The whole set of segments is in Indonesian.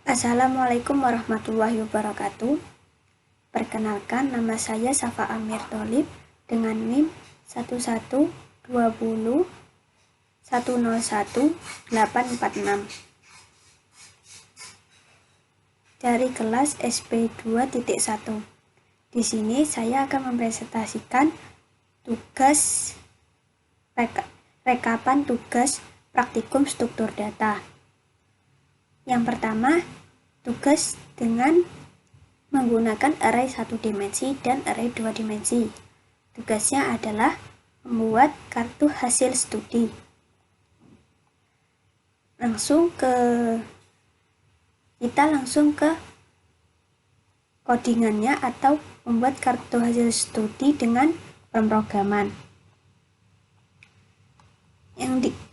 Assalamualaikum warahmatullahi wabarakatuh. Perkenalkan, nama saya Safa Amir Tholib dengan NIM 1120101846 dari kelas SP2.1. Di sini saya akan mempresentasikan tugas rekapan tugas praktikum struktur data. Yang pertama, tugas dengan menggunakan array 1 dimensi dan array 2 dimensi. Tugasnya adalah membuat kartu hasil studi. Kita langsung ke codingannya atau membuat kartu hasil studi dengan pemrograman.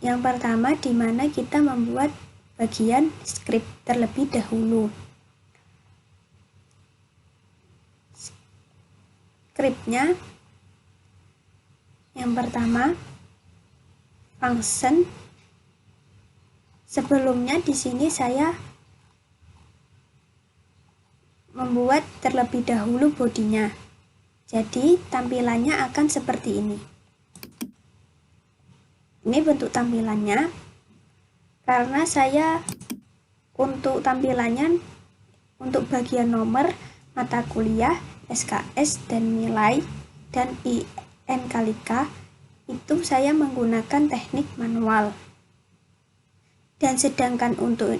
Yang pertama, di mana kita membuat bagian script terlebih dahulu. Scriptnya yang pertama function. Sebelumnya di sini saya membuat terlebih dahulu bodinya. Jadi tampilannya akan seperti ini. Ini bentuk tampilannya. Karena saya untuk tampilannya untuk bagian nomor, mata kuliah, SKS dan nilai dan IN kali K itu saya menggunakan teknik manual. Dan sedangkan untuk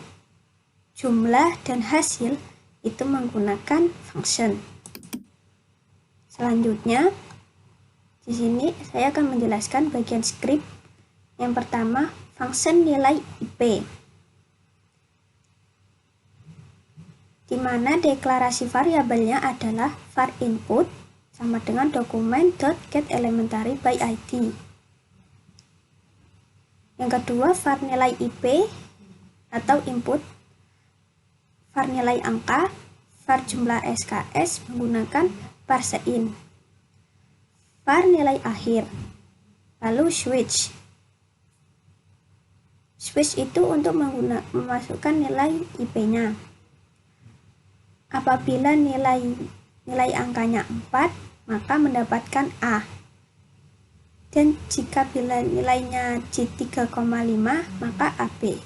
jumlah dan hasil itu menggunakan function. Selanjutnya di sini saya akan menjelaskan bagian script. Yang pertama, function nilai IP, di mana deklarasi variabelnya adalah var input sama dengan dokumen.getElementary by ID. Yang kedua, var nilai IP atau input, var nilai angka, var jumlah SKS menggunakan parseInt, var nilai akhir, lalu switch. Switch itu untuk memasukkan nilai IP-nya. Apabila nilai angkanya 4, maka mendapatkan A. Dan jika bila nilainya J3,5, maka AB.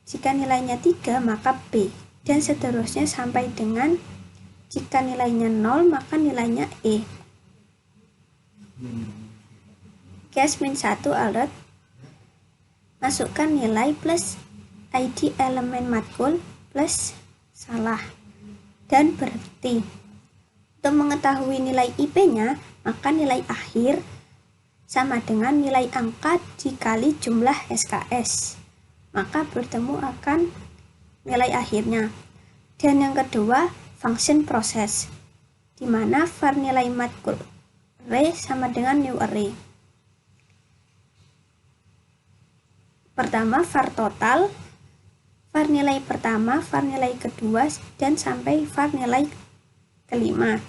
Jika nilainya 3, maka B. Dan seterusnya sampai dengan jika nilainya 0, maka nilainya E. Case min1 alert. Masukkan nilai plus ID elemen matkul plus salah dan berhenti. Untuk mengetahui nilai IP-nya, maka nilai akhir sama dengan nilai angka dikali jumlah SKS. Maka bertemu akan nilai akhirnya. Dan yang kedua, function proses, di mana var nilai matkul array sama dengan new array. Pertama, var total, var nilai pertama, var nilai kedua, dan sampai var nilai kelima.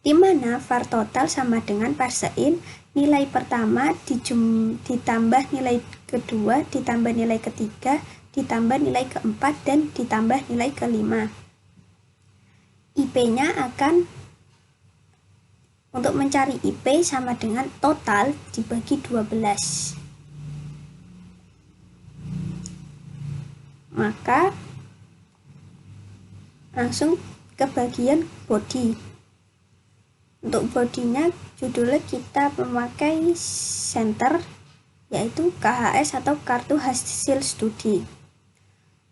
Di mana var total sama dengan parseInt, nilai pertama ditambah nilai kedua, ditambah nilai ketiga, ditambah nilai keempat, dan ditambah nilai kelima. IP-nya akan, untuk mencari IP sama dengan total dibagi 12. Maka langsung ke bagian body. Untuk bodinya judulnya kita memakai center, yaitu KHS atau kartu hasil studi.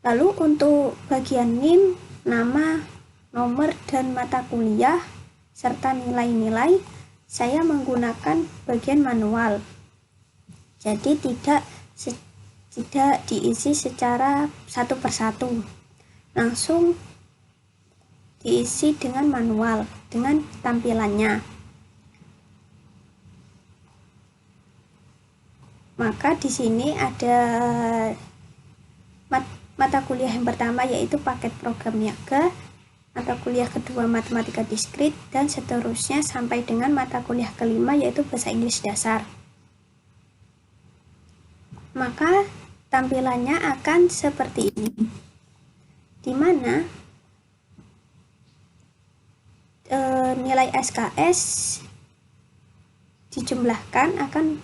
Lalu untuk bagian NIM, nama, nomor dan mata kuliah serta nilai-nilai saya menggunakan bagian manual. Jadi tidak diisi secara satu persatu, langsung diisi dengan manual dengan tampilannya. Maka di sini ada mata kuliah yang pertama yaitu paket program niaga, mata kuliah kedua matematika diskrit, dan seterusnya sampai dengan mata kuliah kelima yaitu bahasa Inggris dasar. Maka tampilannya akan seperti ini. di mana nilai SKS dijumlahkan akan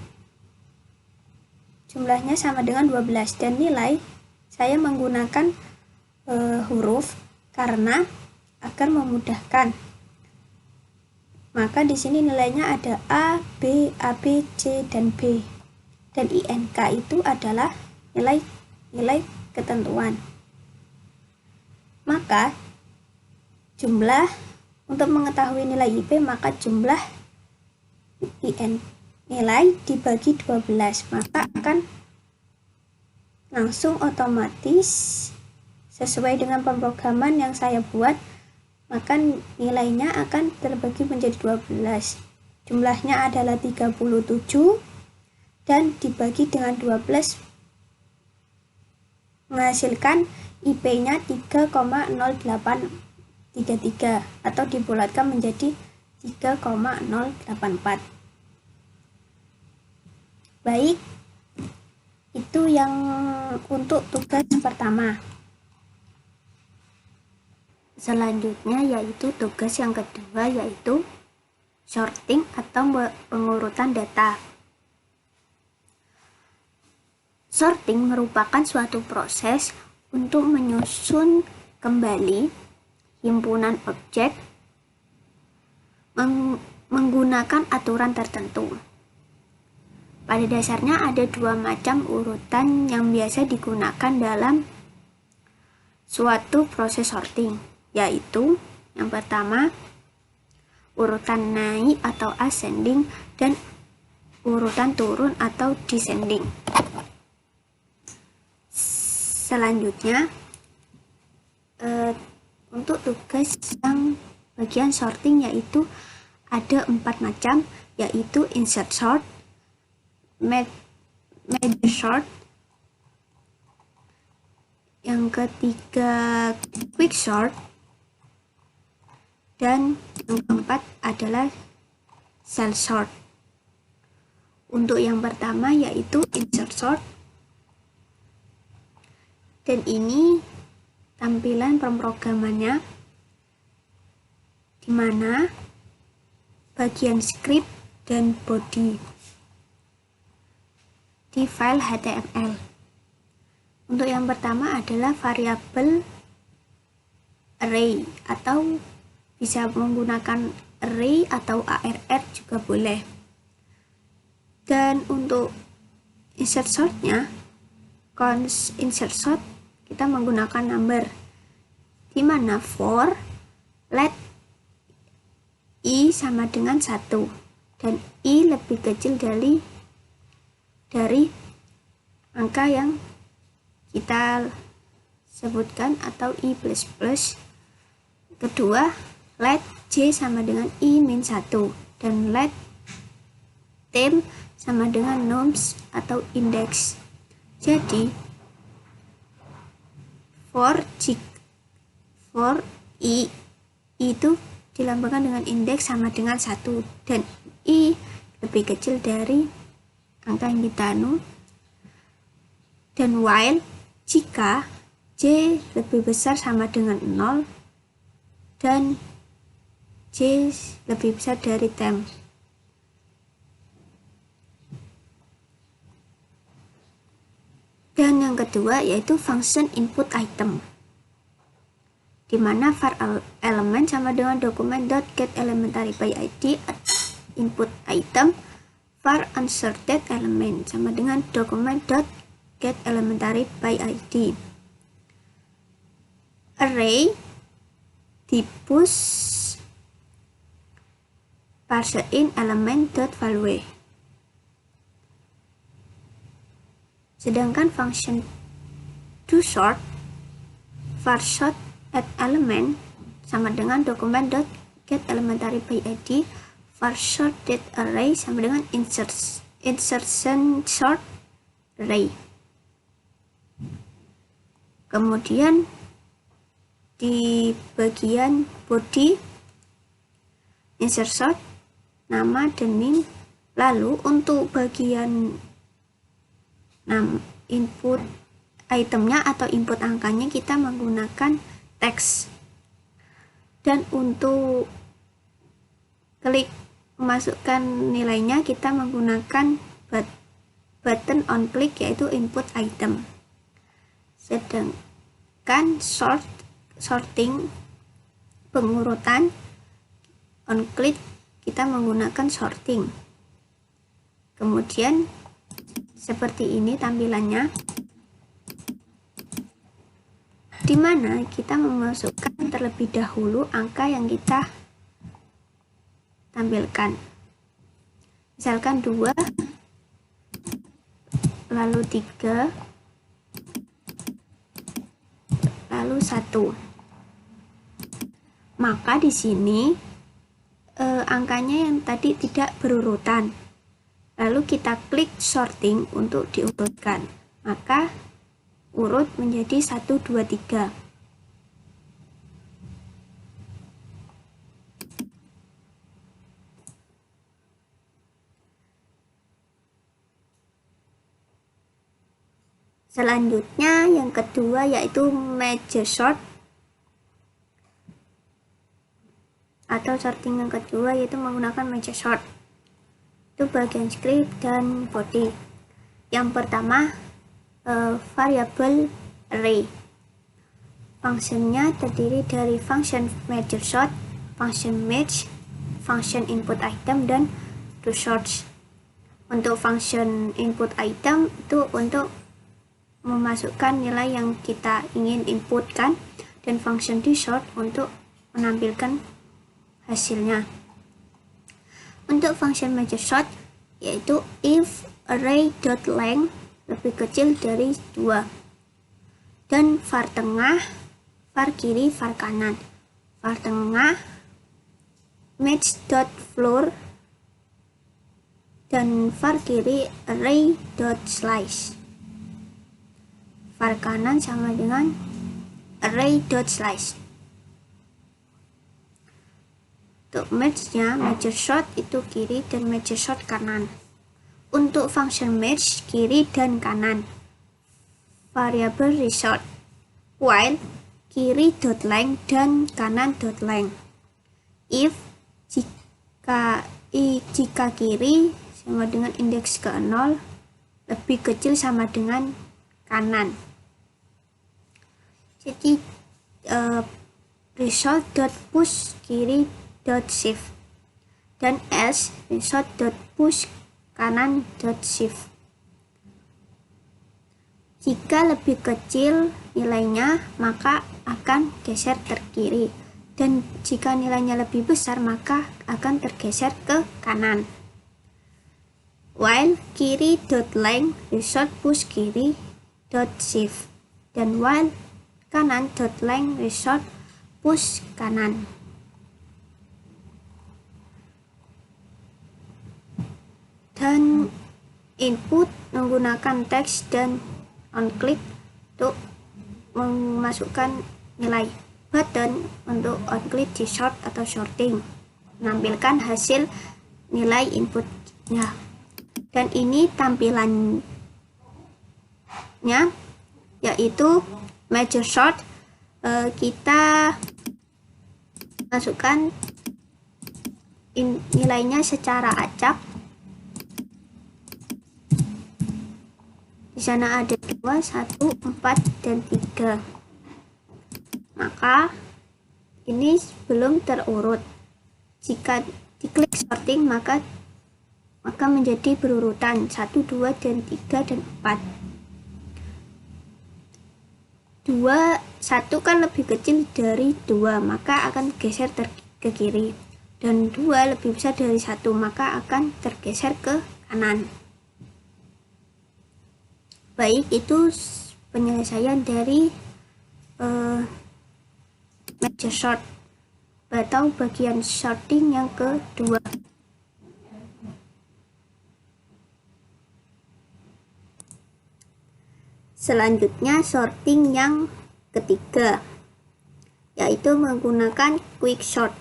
jumlahnya sama dengan 12, dan nilai saya menggunakan huruf karena agar memudahkan. Maka di sini nilainya ada A, B, AB, C, dan B. Dan INK itu adalah nilai ketentuan. Maka untuk mengetahui nilai IP, maka jumlah nilai dibagi 12, maka akan langsung otomatis sesuai dengan pemrograman yang saya buat, maka nilainya akan terbagi menjadi 12. Jumlahnya adalah 37 dan dibagi dengan 12 menghasilkan IP-nya 3,0833 atau dibulatkan menjadi 3,084. Baik, itu yang untuk tugas pertama. Selanjutnya yaitu tugas yang kedua, yaitu sorting atau pengurutan data. Sorting merupakan suatu proses untuk menyusun kembali himpunan objek menggunakan aturan tertentu. Pada dasarnya ada dua macam urutan yang biasa digunakan dalam suatu proses sorting, yaitu yang pertama urutan naik atau ascending dan urutan turun atau descending. Selanjutnya untuk tugas yang bagian sorting, yaitu ada 4 macam, yaitu insert sort, merge sort, yang ketiga quick sort, dan yang keempat adalah cell sort. Untuk yang pertama yaitu insert sort, dan ini tampilan pemrogramannya, di mana bagian script dan body di file HTML. Untuk yang pertama adalah variabel array, atau bisa menggunakan array atau ARR juga boleh. Dan untuk insert sortnya, const insert sort kita menggunakan number, di mana for let i sama dengan 1 dan i lebih kecil dari angka yang kita sebutkan atau i plus plus. Kedua, let j sama dengan i min 1 dan let temp sama dengan nums atau index. Jadi for i itu dilambangkan dengan indeks sama dengan 1 dan i lebih kecil dari angka yang kita anu. Dan while jika j lebih besar sama dengan 0 dan j lebih besar dari temp. Dan yang kedua yaitu function input item, di mana var element sama dengan document.getElementary by id input item, var unsorted element sama dengan document.getElementary by id. Array di push parseIn element.value. Sedangkan function toSort, var sort at element sama dengan document.getElementary by id, var sorted array sama dengan insertion sort array. Kemudian di bagian body insert sort nama dan name. Lalu untuk bagian input itemnya atau input angkanya kita menggunakan teks. Dan untuk klik memasukkan nilainya kita menggunakan button on click, yaitu input item. Sedangkan sorting pengurutan on click kita menggunakan sorting. Kemudian seperti ini tampilannya, di mana kita memasukkan terlebih dahulu angka yang kita tampilkan. Misalkan 2, lalu 3, lalu 1. Maka di sini angkanya yang tadi tidak berurutan. Lalu kita klik sorting untuk diurutkan. Maka urut menjadi 1, 2, 3. Selanjutnya yang kedua yaitu major sort, atau sorting yang kedua yaitu menggunakan major sort. Itu bagian script dan body. Yang pertama variable array. Fungsinya terdiri dari function major sort, function match, function input item, dan toSort. Untuk function input item itu untuk memasukkan nilai yang kita ingin inputkan, dan function toSort untuk menampilkan hasilnya. Untuk function major sort yaitu if array.length lebih kecil dari 2, dan var tengah, var kiri, var kanan. Var tengah match.floor, dan var kiri array.slice. Var kanan sama dengan array.slice. Untuk match-nya, major sort itu kiri dan major sort kanan. Untuk function match kiri dan kanan. Variable result while kiri.length dan kanan.length. If jika kiri sama dengan indeks ke 0 lebih kecil sama dengan kanan. Jadi result.push kiri.shift, dan else result.push kanan.shift. Jika lebih kecil nilainya maka akan geser ke kiri, dan jika nilainya lebih besar maka akan tergeser ke kanan. While kiri.length result push kiri.shift, dan while kanan.length result push kanan. Dan input menggunakan teks dan on click untuk memasukkan nilai. Button untuk on click di sort atau sorting, menampilkan hasil nilai inputnya. Dan ini tampilannya yaitu major sort. Kita masukkan nilainya secara acak. Di sana ada 2, 1, 4, dan 3. Maka ini belum terurut. Jika diklik sorting maka menjadi berurutan 1, 2, dan 3, dan 4. 1 kan lebih kecil dari 2, maka akan geser ke kiri. Dan 2 lebih besar dari 1, maka akan tergeser ke kanan. Baik, itu penyelesaian dari major sort atau bagian sorting yang kedua. Selanjutnya sorting yang ketiga, yaitu menggunakan quick sort.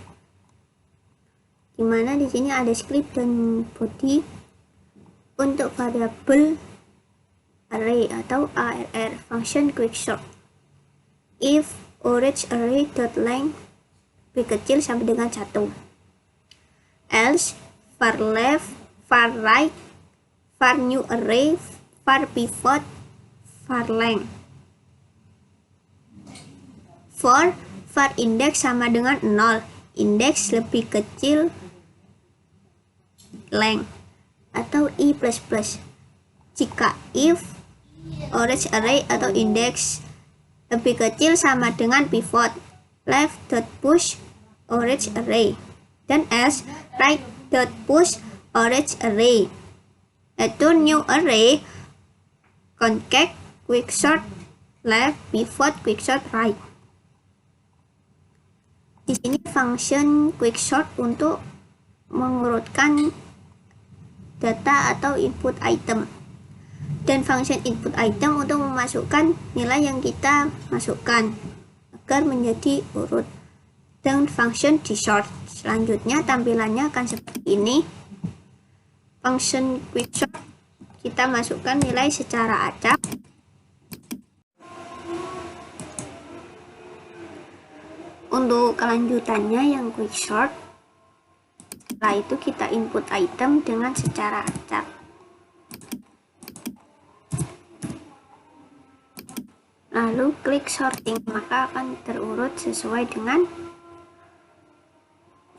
Dimana di sini ada script dan body. Untuk variabel array atau ARR, function quicksort. If orange array dot length lebih kecil sampai dengan 1. Else var left, var right, var new array, var pivot, var length. For var index sama dengan 0, index lebih kecil length, atau i++. Jika if orange array atau index lebih kecil sama dengan pivot, left dot push orange array, dan else right dot push orange array, yaitu new array concat quicksort left pivot quicksort right. Di sini function quicksort untuk mengurutkan data atau input item, dan function input item untuk memasukkan nilai yang kita masukkan agar menjadi urut, dan function dsort. Selanjutnya tampilannya akan seperti ini. Function quicksort kita masukkan nilai secara acak. Untuk kelanjutannya yang quicksort, setelah itu kita input item dengan secara acak. Lalu klik sorting, maka akan terurut sesuai dengan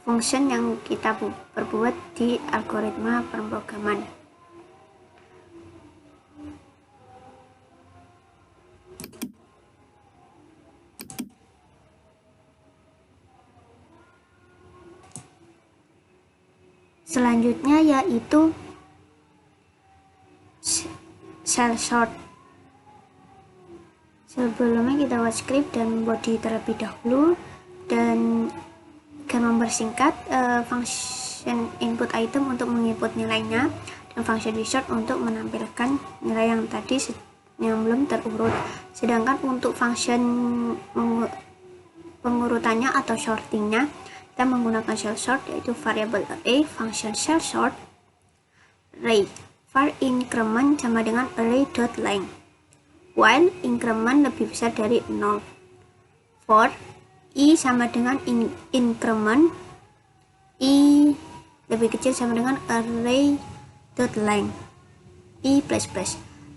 function yang kita perbuat di algoritma pemrograman. Selanjutnya yaitu cell sort. Sebelumnya kita buat script dan body terlebih dahulu, dan akan mempersingkat function input item untuk menginput nilainya, dan function dsort untuk menampilkan nilai yang tadi yang belum terurut. Sedangkan untuk function pengurutannya atau sortingnya, kita menggunakan cell sort, yaitu variable array function cell sort array var increment sama dengan array dot length, while increment lebih besar dari 0. For i sama dengan increment, i lebih kecil sama dengan array dot length, i++.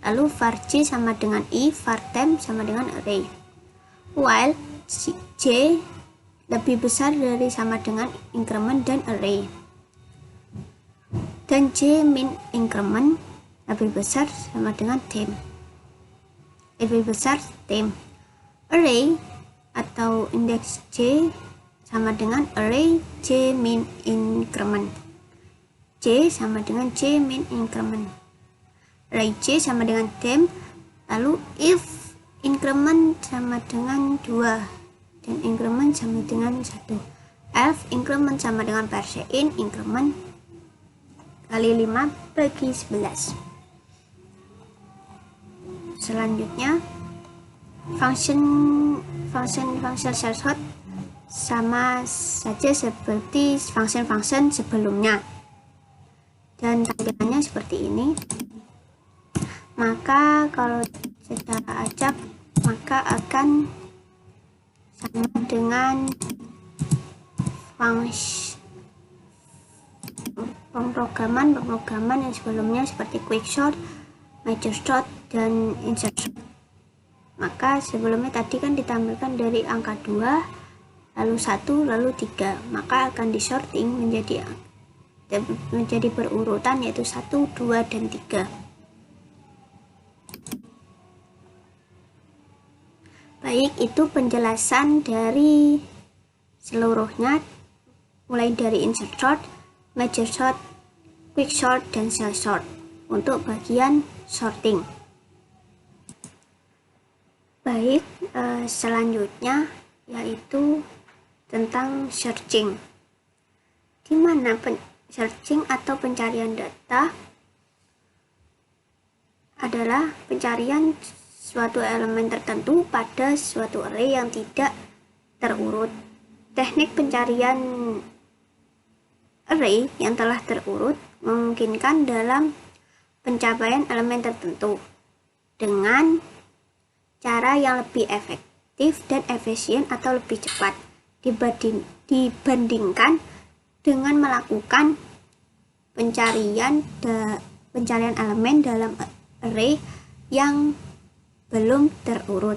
Lalu var j sama dengan i, var temp sama dengan array, while j lebih besar dari sama dengan increment dan array, dan j min increment lebih besar sama dengan temp, lebih besar temp. Array atau indeks j sama dengan array j min increment, j sama dengan j min increment, array j sama dengan temp. Lalu if increment sama dengan 2 dan increment sama dengan 1, else increment sama dengan parse in increment kali 5 bagi 11. Selanjutnya function cell sort sama saja seperti function sebelumnya, dan tampilannya seperti ini. Maka kalau secara acak maka akan sama dengan pemrograman yang sebelumnya seperti quicksort, major sort, dan insert sort. Maka sebelumnya tadi kan ditampilkan dari angka 2, lalu 1, lalu 3, maka akan disorting menjadi berurutan, yaitu 1, 2, dan 3. Baik, itu penjelasan dari seluruhnya, mulai dari insert sort, major sort, quicksort, dan cell sort untuk bagian sorting. Baik, selanjutnya yaitu tentang searching, di mana searching atau pencarian data adalah pencarian suatu elemen tertentu pada suatu array yang tidak terurut. Teknik pencarian array yang telah terurut memungkinkan dalam pencapaian elemen tertentu. dengan cara yang lebih efektif dan efisien atau lebih cepat dibandingkan dengan melakukan pencarian elemen dalam array yang belum terurut.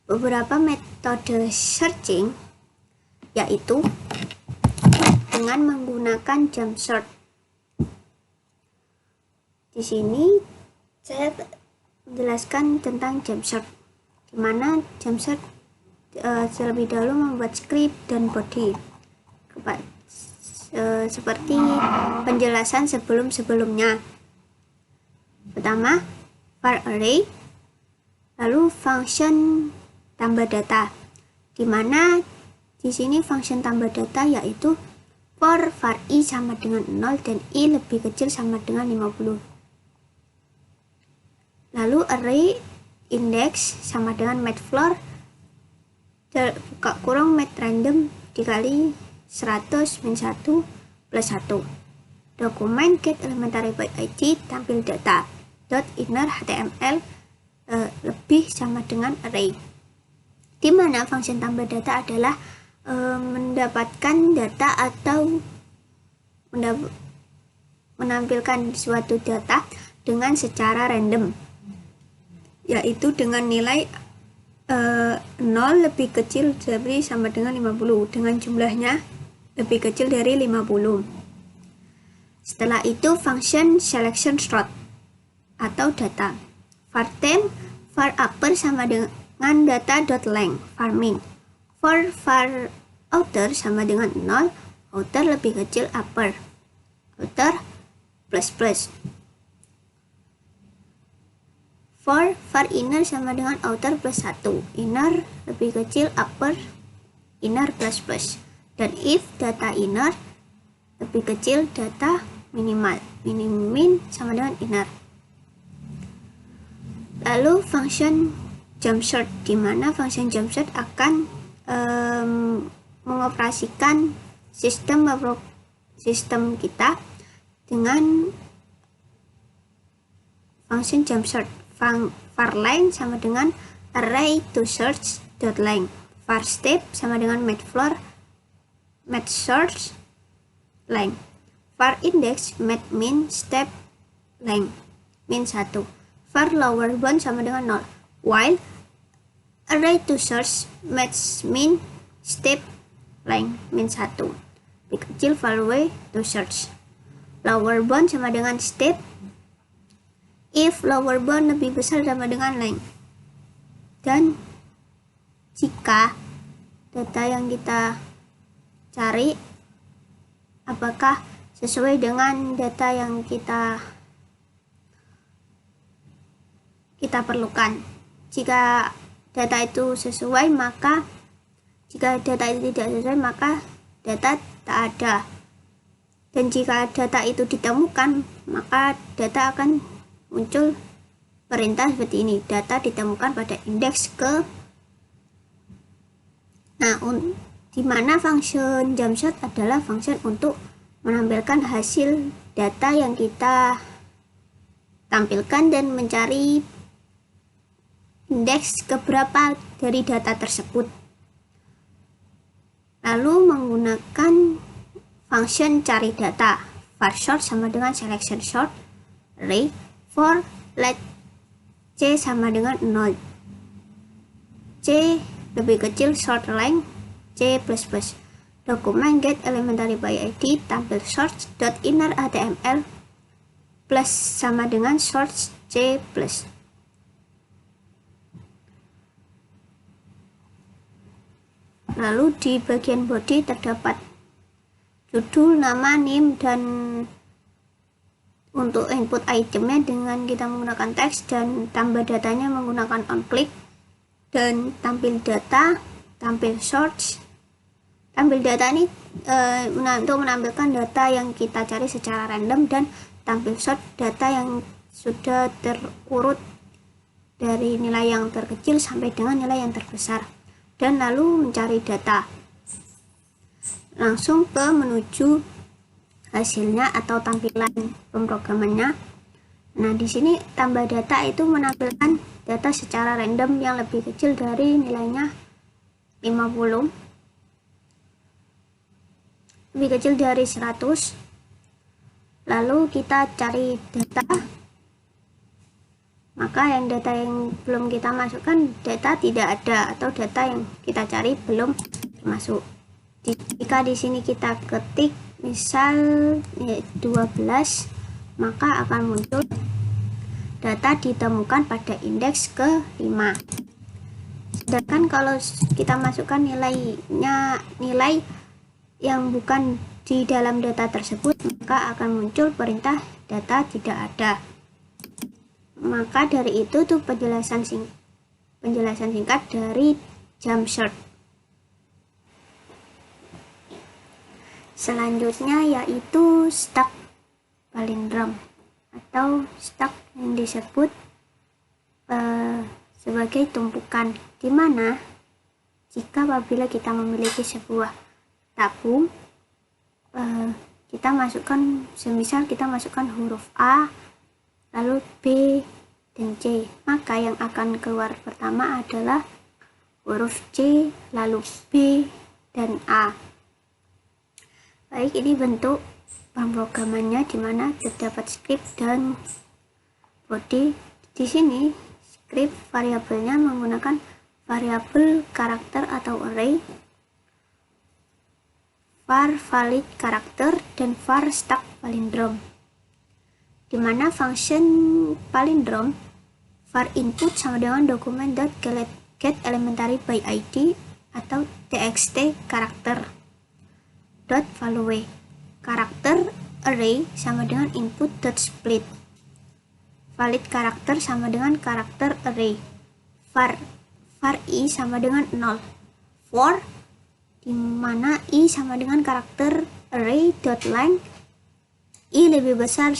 Beberapa metode searching yaitu dengan menggunakan jump sort. Di sini saya menjelaskan tentang jump sort, di mana jump sort terlebih dahulu membuat script dan body seperti penjelasan sebelumnya. Pertama, var array, lalu function tambah data, di mana di sini function tambah data yaitu for var I sama dengan 0 dan I lebih kecil sama dengan 50. Lalu array index sama dengan matfloor buka kurung mat random dikali 100 min 1 plus 1. Dokumen get elementary by id tampil data dot inner html lebih sama dengan array, di mana function tambah data adalah mendapatkan data atau menampilkan suatu data dengan secara random, yaitu dengan nilai 0 lebih kecil dari sama dengan 50 dengan jumlahnya lebih kecil dari 50. Setelah itu function selection sort atau data, var temp var upper sama dengan data.length var min, for var outer sama dengan 0, outer lebih kecil upper, outer plus plus. For var inner sama dengan outer plus 1, inner lebih kecil upper, inner plus plus. Dan if data inner lebih kecil data minimal, min sama dengan inner. Lalu function jump sort, di mana function jump sort akan mengoperasikan sistem kita dengan function jump sort. Var length sama dengan array to search dot length, var step sama dengan matfloor mat search length, var index mat min step length min 1, var lower bound sama dengan 0, while array to search mat min step length min 1 lebih kecil value to search. Lower bound sama dengan step if lower bound lebih besar sama dengan length, dan jika data yang kita cari apakah sesuai dengan data yang kita perlukan. Jika data itu sesuai, maka jika data itu tidak sesuai, maka data tak ada. Dan jika data itu ditemukan, maka data akan muncul perintah seperti ini, data ditemukan pada indeks ke. Nah, di mana function jump sort adalah function untuk menampilkan hasil data yang kita tampilkan dan mencari indeks keberapa dari data tersebut. Lalu menggunakan function cari data, var sort sama dengan selection sort array for let c sama dengan 0, c lebih kecil sort length c plus plus. Dokumen get elementary by id tampil source dot inner html plus sama dengan source c plus. Lalu di bagian body terdapat judul, nama, name, dan untuk input itemnya dengan kita menggunakan teks, dan tambah datanya menggunakan onClick, dan tampil data, tampil search. Tampil data ini untuk menampilkan data yang kita cari secara random, dan tampil sort data yang sudah terurut dari nilai yang terkecil sampai dengan nilai yang terbesar. Dan lalu mencari data, langsung ke menuju hasilnya atau tampilan pemrogramannya. Nah, di sini tambah data itu menampilkan data secara random yang lebih kecil dari nilainya 50, lebih kecil dari 100. Lalu kita cari data, maka data yang belum kita masukkan, data tidak ada, atau data yang kita cari belum termasuk. Jika di sini kita ketik misal 12, maka akan muncul data ditemukan pada indeks ke-5. Sedangkan kalau kita masukkan nilai yang bukan di dalam data tersebut, maka akan muncul perintah data tidak ada. Maka dari itu tuh penjelasan singkat dari JumpSearch. Selanjutnya yaitu stack palindrom atau stack yang disebut sebagai tumpukan, di mana jika apabila kita memiliki sebuah tabung, kita masukkan, semisal kita masukkan huruf A, lalu B dan C, maka yang akan keluar pertama adalah huruf C, lalu B dan A. Baik, ini bentuk pemrogramannya, di mana terdapat script dan body. Di sini script variabelnya menggunakan variabel karakter atau array, var valid karakter, dan var stack palindrom. Di mana function palindrom var input sama dengan dokumen.get elementary by id atau txt karakter dot value. Karakter array sama dengan input.split. Valid karakter sama dengan karakter array. var i sama dengan 0. For, di mana i sama dengan karakter array dot length, i lebih besar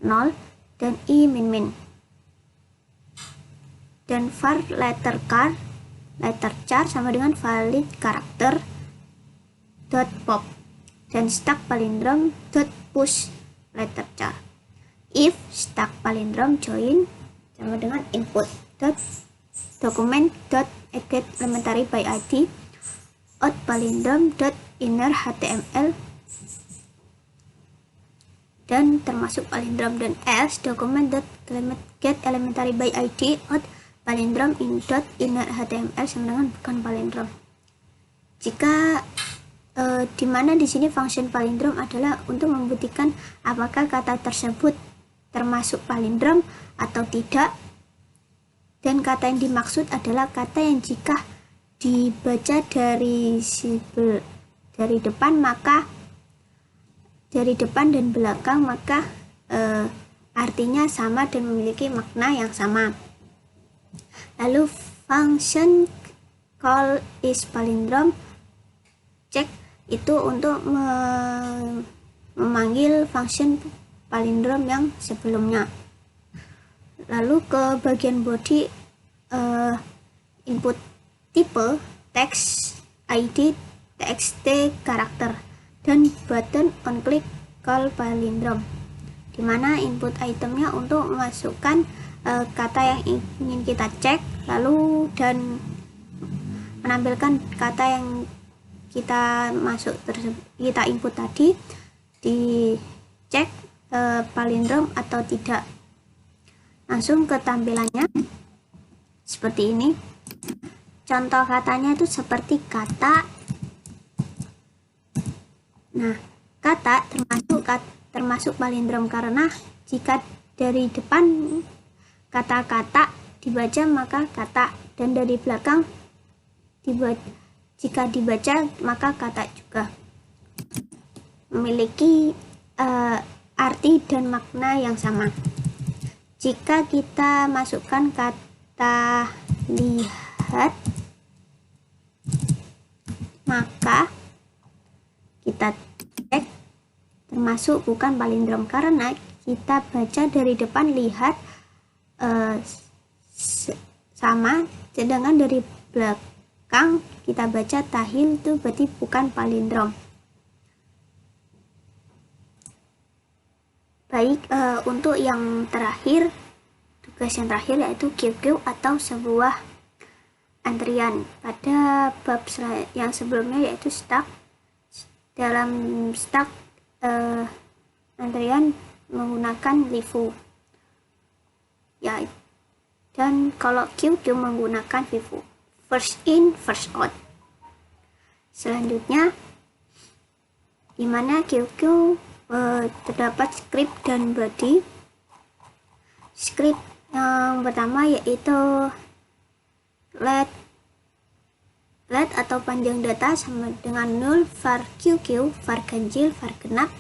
0 dan i min. Dan var letter char sama dengan valid karakter dot pop, dan stack palindrom dot push letter char. If stack palindrom join sama dengan input dot document dot get elementary by id out palindrom dot inner html dan termasuk palindrom, dan else document dot get elementary by id out palindrom in dot inner html sama dengan bukan palindrom. Jika dimana di sini function palindrom adalah untuk membuktikan apakah kata tersebut termasuk palindrom atau tidak, dan kata yang dimaksud adalah kata yang jika dibaca dari depan, maka dari depan dan belakang, maka artinya sama dan memiliki makna yang sama. Lalu function call is palindrom check itu untuk memanggil function palindrom yang sebelumnya. Lalu ke bagian body, input tipe text, id, txt karakter, dan button on click call palindrom, dimana input itemnya untuk memasukkan kata yang ingin kita cek, lalu dan menampilkan kata yang kita input tadi, dicek palindrom atau tidak. Langsung ke tampilannya seperti ini. Contoh katanya itu seperti kata. Nah, kata termasuk palindrom karena jika dari depan kata-kata dibaca maka kata, dan dari belakang jika dibaca maka kata juga memiliki arti dan makna yang sama. Jika kita masukkan kata lihat, maka kita cek termasuk bukan palindrom karena kita baca dari depan lihat sama, sedangkan dari belakang kita baca tahil, itu berarti bukan palindrom. Baik, untuk yang terakhir, tugas yang terakhir yaitu QQ atau sebuah antrian. Pada bab yang sebelumnya yaitu stack. Dalam stack antrian menggunakan LIFO. Ya, dan kalau QQ menggunakan FIFO, first in first out. Selanjutnya, di mana QQ terdapat script dan body. Script yang pertama yaitu let atau panjang data sama dengan 0, var QQ, var ganjil, var genap,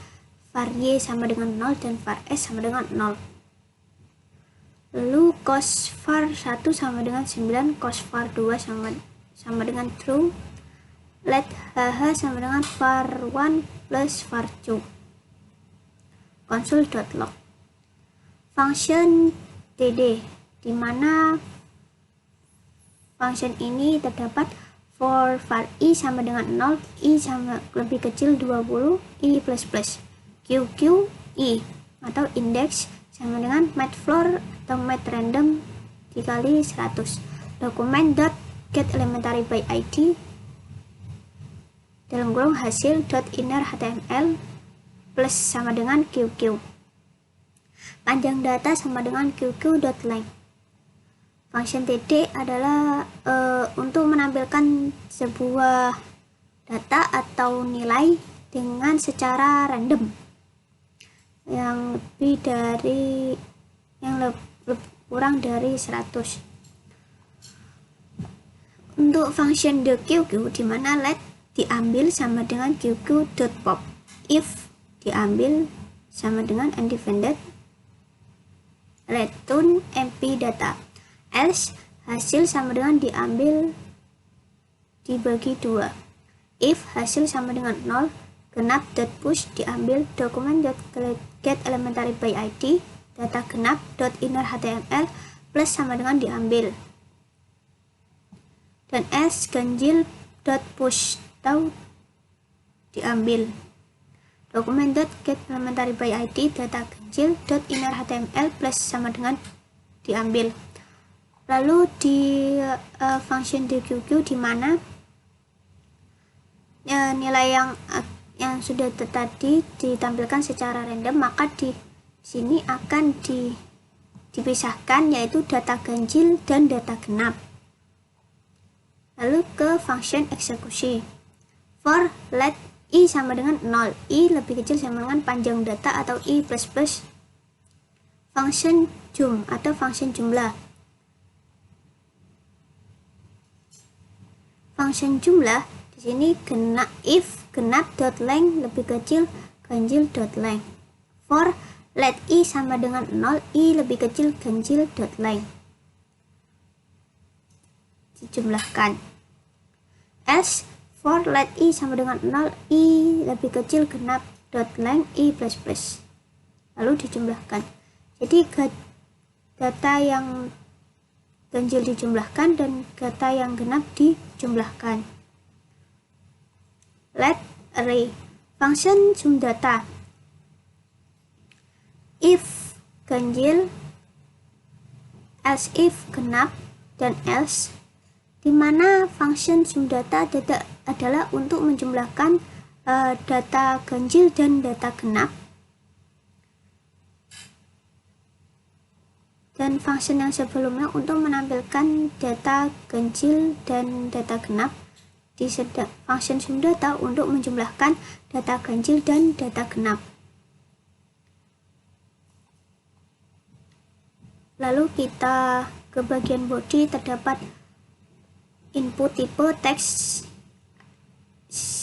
var Y sama dengan 0, dan var S sama dengan 0. Lalu cos var 1 sama dengan 9, cos var 2 sama dengan true, let HH sama dengan var 1 plus var 2. Console.log. Function DD, di mana function ini terdapat for var I sama dengan 0, I sama lebih kecil 20, I plus plus, QQ I atau index sama dengan matfloor atau matrandom dikali 100. Dokumen dot get elementary by id dalam kurung hasil dot inner html plus sama dengan QQ. Panjang data sama dengan QQ.length. Function TD adalah untuk menampilkan sebuah data atau nilai dengan secara random yang kurang dari 100. Untuk function QQ, di mana let diambil sama dengan QQ.pop, if diambil sama dengan undefended return mp data, else hasil sama dengan diambil dibagi 2, if hasil sama dengan 0, genap.push diambil dokumen.get elementary by id data genap.inner html plus sama dengan diambil, dan else ganjil.push atau diambil dokumen.get elementary by id data ganjil.inner html plus sama dengan diambil. Lalu di function DQQ, di mana nilai yang sudah tadi ditampilkan secara random, maka di sini akan dipisahkan yaitu data ganjil dan data genap. Lalu ke function eksekusi. For let I sama dengan 0, I lebih kecil sama dengan panjang data atau I plus plus. Function jum atau function jumlah. Function jumlah di sini if genap.length lebih kecil ganjil.length. For let I sama dengan 0, I lebih kecil ganjil.length. Dijumlahkan. Else for let I sama dengan 0, I lebih kecil genap.length I plus plus. Lalu dijumlahkan. Jadi data yang ganjil dijumlahkan dan data yang genap dijumlahkan. Let array. Function sum data. If ganjil, else if genap, dan else, di mana function sum data adalah untuk menjumlahkan data ganjil dan data genap, dan function yang sebelumnya untuk menampilkan data ganjil dan data genap. Di function sum data untuk menjumlahkan data ganjil dan data genap. Lalu kita ke bagian body, terdapat input tipe teks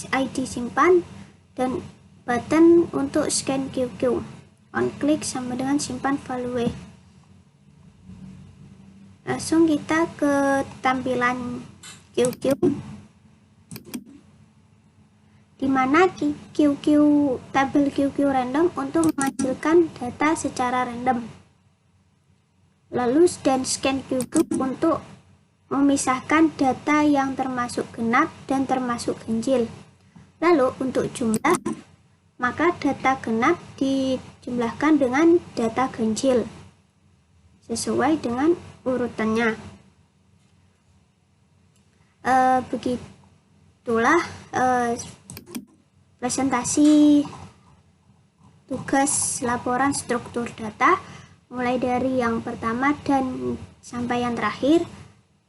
ID simpan dan button untuk scan QQ. On click sama dengan simpan value. Langsung kita ke tampilan QQ, di mana tabel QQ random untuk menghasilkan data secara random. Lalu dan scan QQ untuk memisahkan data yang termasuk genap dan termasuk ganjil. Lalu untuk jumlah maka data genap dijumlahkan dengan data ganjil sesuai dengan urutannya. Begitulah presentasi tugas laporan struktur data mulai dari yang pertama dan sampai yang terakhir.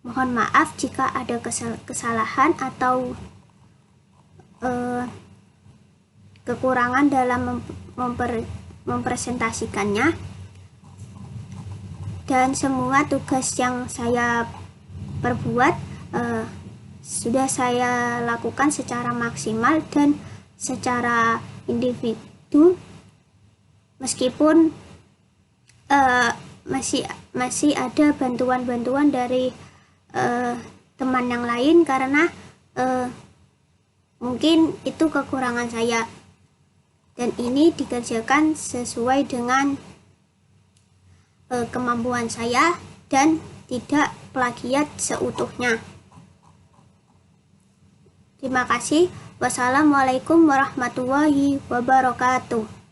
Mohon maaf jika ada kesalahan atau kekurangan dalam mempresentasikannya, dan semua tugas yang saya perbuat sudah saya lakukan secara maksimal dan secara individu, meskipun masih ada bantuan-bantuan dari teman yang lain, karena mungkin itu kekurangan saya, dan ini dikerjakan sesuai dengan kemampuan saya dan tidak plagiat seutuhnya. Terima kasih. Wassalamualaikum warahmatullahi wabarakatuh.